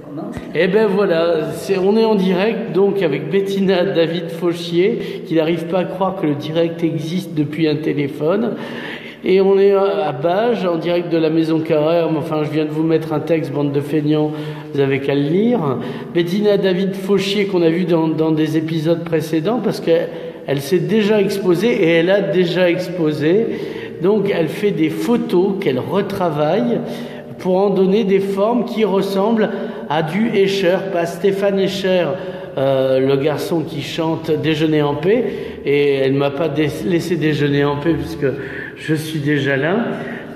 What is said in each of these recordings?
commence. Eh ben voilà, on est en direct donc avec Bettina David Fauchier, qui n'arrive pas à croire que le direct existe depuis un téléphone. Et on est à Bages, en direct de la Maison Carrère. Enfin, je viens de vous mettre un texte, bande de feignants, vous avez qu'à le lire. Bettina David Fauchier, qu'on a vu dans des épisodes précédents, parce qu'elle s'est déjà exposée et elle a déjà exposé. Donc, elle fait des photos qu'elle retravaille pour en donner des formes qui ressemblent à du Escher, pas Stéphane Escher, le garçon qui chante Déjeuner en paix, et elle ne m'a pas laissé déjeuner en paix puisque je suis déjà là.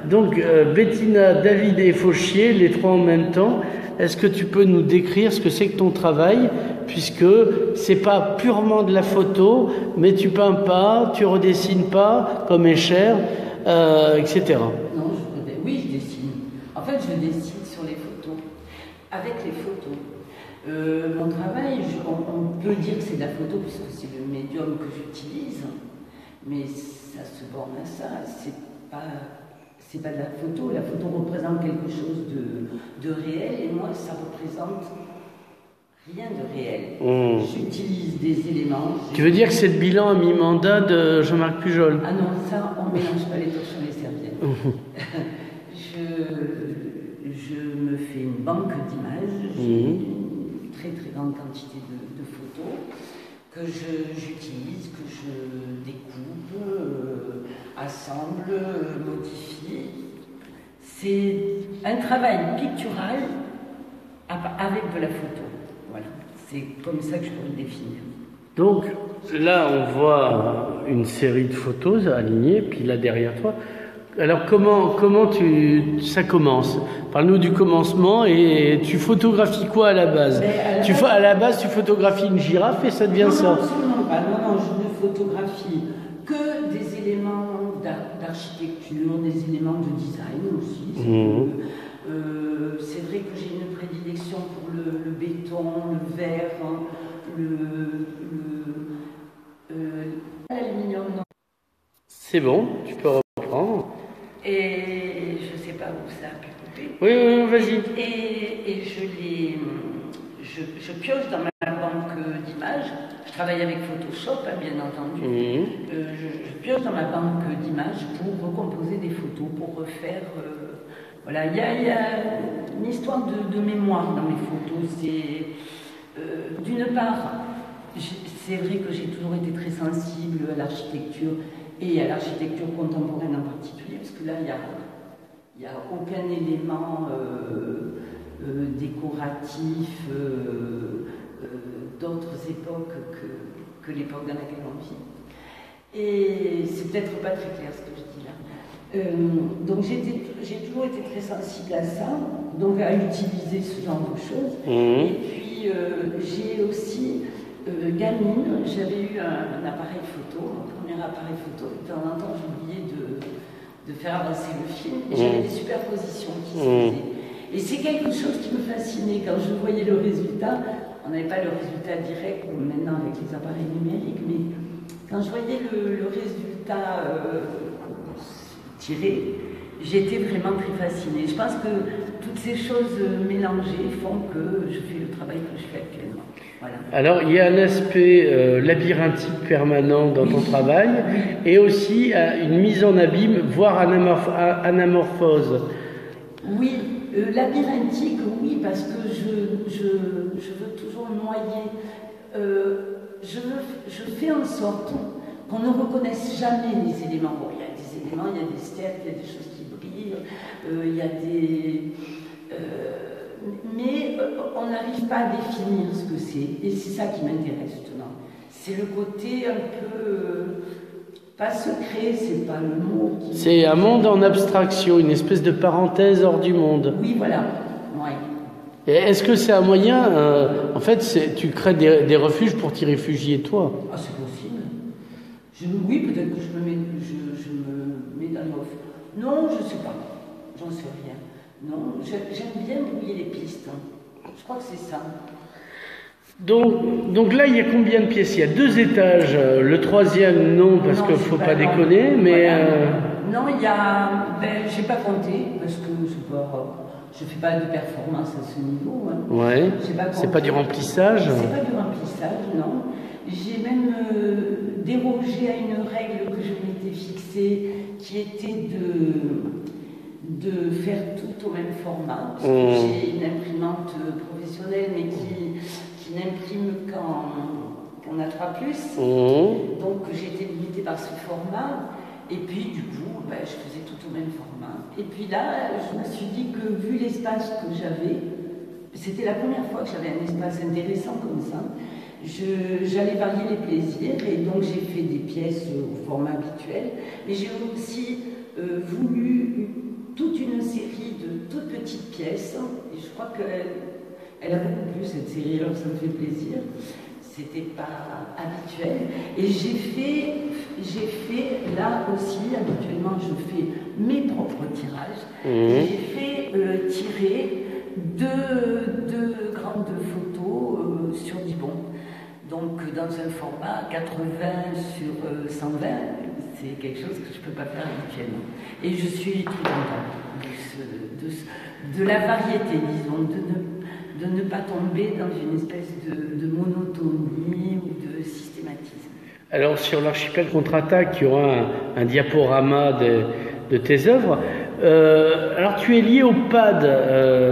Donc Bettina, David et Fauchier, les trois en même temps, est-ce que tu peux nous décrire ce que c'est que ton travail, puisque c'est pas purement de la photo, mais tu peins pas, tu redessines pas comme Escher, etc. Non, oui, je dessine. En fait, je dessine sur les photos, avec les photos. Mon travail, on peut dire que c'est de la photo puisque c'est le médium que j'utilise, mais ça se borne à ça. C'est pas de la photo. La photo représente quelque chose de réel et moi, ça représente rien de réel. J'utilise des éléments. Tu veux dire que c'est le bilan à mi-mandat de Jean-Marc Pujol? Ah non, ça, on ne mélange pas les torches sur les serviettes. Je me fais une banque d'images, j'ai une très très grande quantité de photos que j'utilise, que je découpe, assemble, modifie. C'est un travail pictural avec de la photo. Voilà, c'est comme ça que je peux le définir. Donc là, on voit une série de photos alignées, puis là derrière toi. Alors comment ça commence? Parle-nous du commencement et tu photographies quoi à la base? À la base, tu photographies une girafe et ça devient ça? Non, absolument pas. Non, je ne photographie que des éléments d'architecture, des éléments de design aussi. C'est vrai que j'ai une prédilection pour le béton, le verre, l'aluminium. C'est bon, tu peux reprendre. Et je ne sais pas où ça a pu couper. Oui, vas-y. Et je pioche dans ma banque d'images. Je travaille avec Photoshop, bien entendu. Je pioche dans ma banque d'images pour recomposer des photos, pour refaire. Voilà, il y a une histoire de mémoire dans mes photos. C'est d'une part, c'est vrai que j'ai toujours été très sensible à l'architecture et à l'architecture contemporaine en particulier, parce que là, il n'y a aucun élément décoratif d'autres époques que l'époque dans laquelle on vit. Et c'est peut-être pas très clair ce que je dis là. Donc j'ai toujours été très sensible à ça, donc à utiliser ce genre de choses. Et puis j'ai aussi, gamine, j'avais eu un appareil photo, mon premier appareil photo. De temps en temps, j'oubliais de faire avancer le film. Et j'avais des superpositions qui se faisaient. Et c'est quelque chose qui me fascinait quand je voyais le résultat. On n'avait pas le résultat direct comme maintenant avec les appareils numériques, mais quand je voyais le résultat tiré, j'étais vraiment très fascinée. Je pense que toutes ces choses mélangées font que je fais le travail que je fais actuellement. Voilà. Alors, il y a un aspect labyrinthique permanent dans ton travail et aussi une mise en abîme, voire anamorphose. Oui, labyrinthique, oui, parce que je veux toujours noyer. Je fais en sorte qu'on ne reconnaisse jamais les éléments. Bon, il y a des éléments, il y a des stèles, il y a des choses qui brillent, il y a des... mais on n'arrive pas à définir ce que c'est. Et c'est ça qui m'intéresse justement. C'est le côté un peu... pas secret, c'est pas le mot. C'est un monde en abstraction, une espèce de parenthèse hors du monde. Oui, voilà. Ouais. Et est-ce que c'est un moyen, en fait, tu crées des refuges pour t'y réfugier toi? Ah, c'est possible. Oui, peut-être que je me mets dans le refuge. Non, je ne sais pas. J'en sais rien. Non, j'aime bien brouiller les pistes. Je crois que c'est ça. Donc là, il y a combien de pièces? Il y a 2 étages. Le 3e, non, parce qu'il ne faut pas déconner. Mais non, il y a... j'ai pas compté, parce que c'est pas... je ne fais pas de performance à ce niveau. Hein. Ouais. C'est pas du remplissage. C'est pas du remplissage, non. J'ai même dérogé à une règle que je m'étais fixée, qui était de faire tout au même format. Parce que j'ai une imprimante professionnelle, mais qui n'imprime qu'en A3+. Donc j'étais limitée par ce format. Et puis du coup, je faisais tout au même format. Et puis là, je me suis dit que vu l'espace que j'avais, c'était la première fois que j'avais un espace intéressant comme ça, j'allais varier les plaisirs. Et donc j'ai fait des pièces au format habituel. Mais j'ai aussi voulu toute une série de toutes petites pièces. Et je crois qu'elle a beaucoup plu cette série, alors ça me fait plaisir. C'était pas habituel. Et j'ai fait là aussi, habituellement je fais mes propres tirages. J'ai fait tirer deux grandes photos sur Dibon. Donc dans un format 80 sur 120, c'est quelque chose que je ne peux pas faire habituellement. Et je suis très contente de la variété, disons, de ne pas tomber dans une espèce de monotonie ou de systématisme. Alors sur l'archipel contre-attaque, il y aura un diaporama de tes œuvres. Alors tu es lié au pad,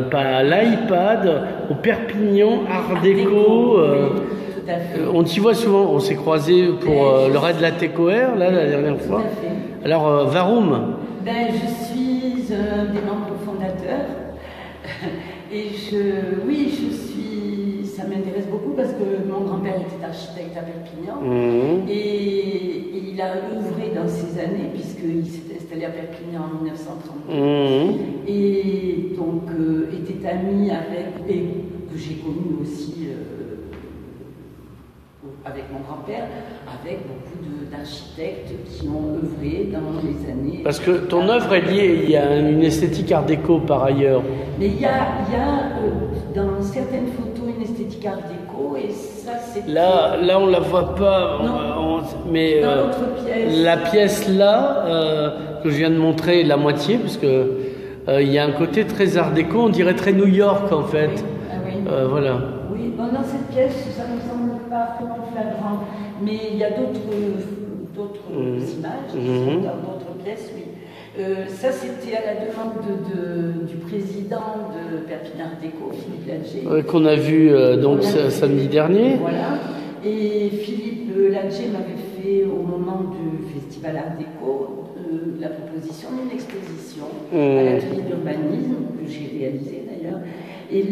pas à l'iPad, au Perpignan Art Déco. Oui, tout à fait. On t'y voit souvent, on s'est croisés pour le raid de la TECOR, là, la dernière fois. Tout à fait. Alors Varoum. Je suis un des membres fondateurs. Et ça m'intéresse beaucoup parce que mon grand-père était architecte à Perpignan et il a œuvré dans ces années puisqu'il s'est installé à Perpignan en 1932 et donc était ami et que j'ai connu aussi avec mon grand-père, avec beaucoup d'architectes qui ont œuvré dans les années... Parce que ton œuvre est liée, il y a une esthétique art déco par ailleurs. Mais il y a dans certaines photos une esthétique art déco et ça c'est... Là on la voit pas, mais dans l'autre pièce. La pièce là, que je viens de montrer la moitié, parce que il y a un côté très art déco, on dirait très New York en fait. Oui. Voilà. Oui, dans cette pièce, ça ne me semble pas vraiment flagrant, mais il y a d'autres images qui sont dans d'autres pièces, oui. Ça, c'était à la demande du président de Perpignan Art Déco, Philippe Ladger. Qu'on a vu samedi dernier. Voilà. Et Philippe Ladger m'avait fait, au moment du Festival Art Déco, la proposition d'une exposition à l'atelier d'urbanisme, que j'ai réalisé d'ailleurs. Et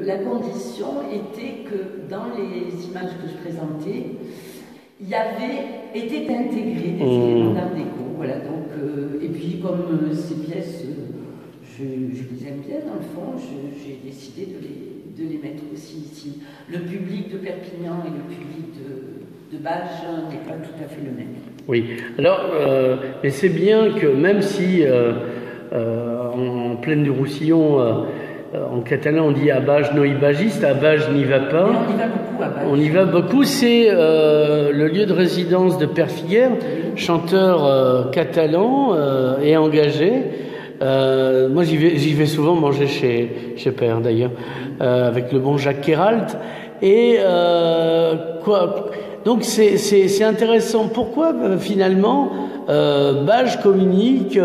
la condition était que dans les images que je présentais, il y était intégré des éléments d'art déco. Voilà, donc, et puis comme ces pièces, je les aime bien dans le fond, j'ai décidé de les mettre aussi ici. Le public de Perpignan et le public de Bages n'est pas tout à fait le même. Oui, alors, mais c'est bien que même si en plaine du Roussillon, en catalan, on dit à Bages no hi vagis, à Bages n'y va pas. Mais on y va beaucoup à Bages. On y va beaucoup. C'est le lieu de résidence de Père Figuère, chanteur catalan et engagé. Moi, j'y vais souvent manger chez Père, d'ailleurs, avec le bon Jacques Quéralt. Et donc, c'est intéressant. Pourquoi, finalement, Bages communique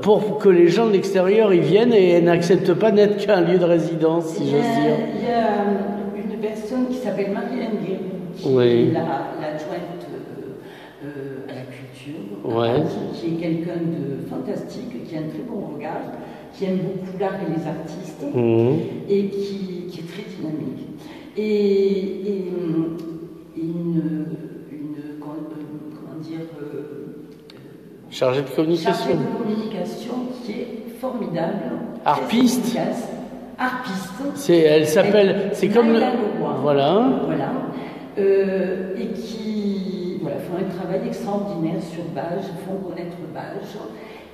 pour que les gens de l'extérieur y viennent et n'acceptent pas n'être qu'un lieu de résidence, si j'ose dire. Il y a une personne qui s'appelle Marie-Hélène Guérou, qui est l'adjointe à la culture, qui est quelqu'un de fantastique, qui a un très bon regard, qui aime beaucoup l'art et les artistes, et qui est très dynamique. Et chargée de communication. Chargée de communication qui est formidable. Harpiste. Harpiste. Elle s'appelle. C'est comme le. Voilà. Et qui font un travail extraordinaire sur Bages, font connaître Bages.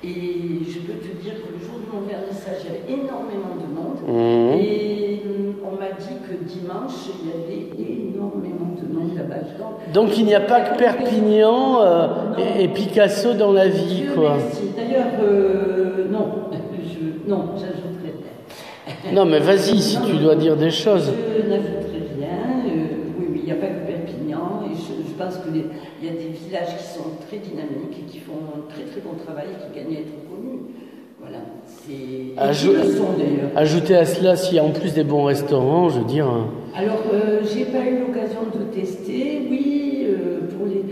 Et je peux te dire que le jour de mon vernissage, il y avait énormément de monde. Et on m'a dit que dimanche, il y avait énormément de monde à Bages. Donc il n'y a pas que Perpignan et Picasso dans la vie, quoi. Merci. D'ailleurs, non, j'ajouterai Non, mais vas-y, si tu dois dire des choses. Je n'ajouterai rien. Oui, il n'y a pas que Perpignan. Et je pense qu'il y a des villages qui sont très dynamiques et qui font un très très bon travail et qui gagnent à être connus. Voilà. Ajouter à cela, s'il y a en plus des bons restaurants, je veux dire. Alors, j'ai pas eu l'occasion de tester. Oui, pour les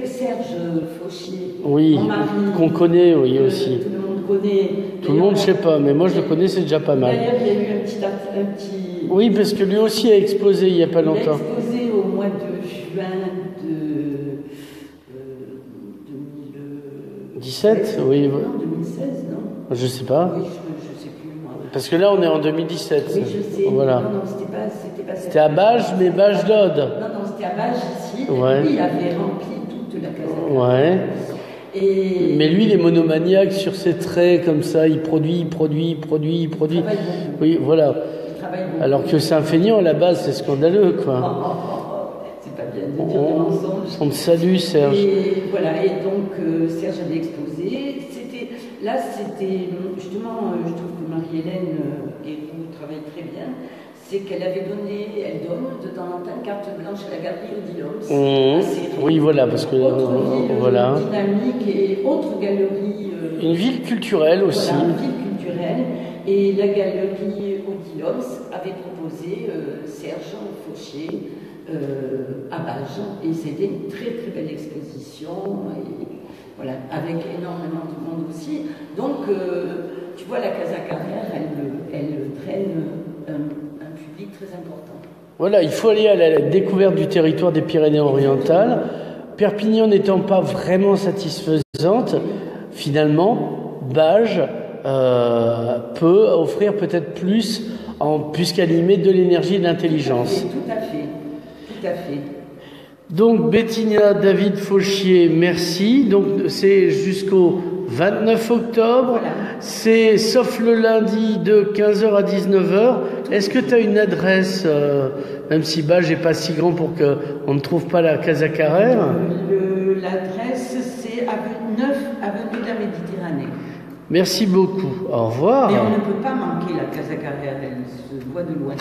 Serge Fauchier, oui, mon mari, qu'on connaît, oui aussi. Tout le monde connaît. Tout le monde, je sais pas, mais moi je le connais, c'est déjà pas mal. D'ailleurs, il y a eu un petit. Oui, parce que lui aussi a exposé il y a pas longtemps. Il a exposé au mois de juin de 2017, oui. Non, 2016, non. Je sais pas. Oui, je sais plus moi. Parce que là, on est en 2017. Oui, je sais. Voilà. Non, c'était pas. C'était à Bages, mais Bages d'Aude. Non, c'était à Bages ici. Ouais. Lui, il avait rempli toute la casa. Ouais. Et... Mais lui, il est monomaniaque sur ses traits, comme ça, il produit. Il travaille beaucoup. Oui, voilà. Il travaille beaucoup. Alors que c'est un feignant, à la base, c'est scandaleux, quoi. C'est pas bien de dire des mensonges. On te salue, Serge. Et voilà, et donc Serge avait exposé. C'était justement, je trouve que Marie-Hélène Guérou travaille très bien. C'est qu'elle donne de temps en temps carte blanche à la galerie Odilons. Oui, voilà, parce que voilà. Dynamique et autre galerie. Une ville culturelle aussi. Voilà, une ville culturelle. Et la galerie Odilons avait proposé Serge Fauchier à Bages. Et c'était une très très belle exposition. Et, voilà, avec énormément de monde aussi. Donc, tu vois, la Casa Carrère, elle traîne un public très important. Voilà, il faut aller à la découverte du territoire des Pyrénées-Orientales. Perpignan n'étant pas vraiment satisfaisante, finalement, Bages peut offrir peut-être plus, puisqu'elle y met de l'énergie et de l'intelligence. Tout à fait. Donc, Bettina David Fauchier, merci. Donc, c'est jusqu'au 29 octobre. Voilà. C'est sauf le lundi de 15h à 19h. Est-ce que tu as une adresse, même si Bages n'est pas si grand pour qu'on ne trouve pas la Casa Carrère? L'adresse, c'est 9 avenue de la Méditerranée. Merci beaucoup. Au revoir. Mais on ne peut pas manquer la Casa Carrère, elle se voit de loin.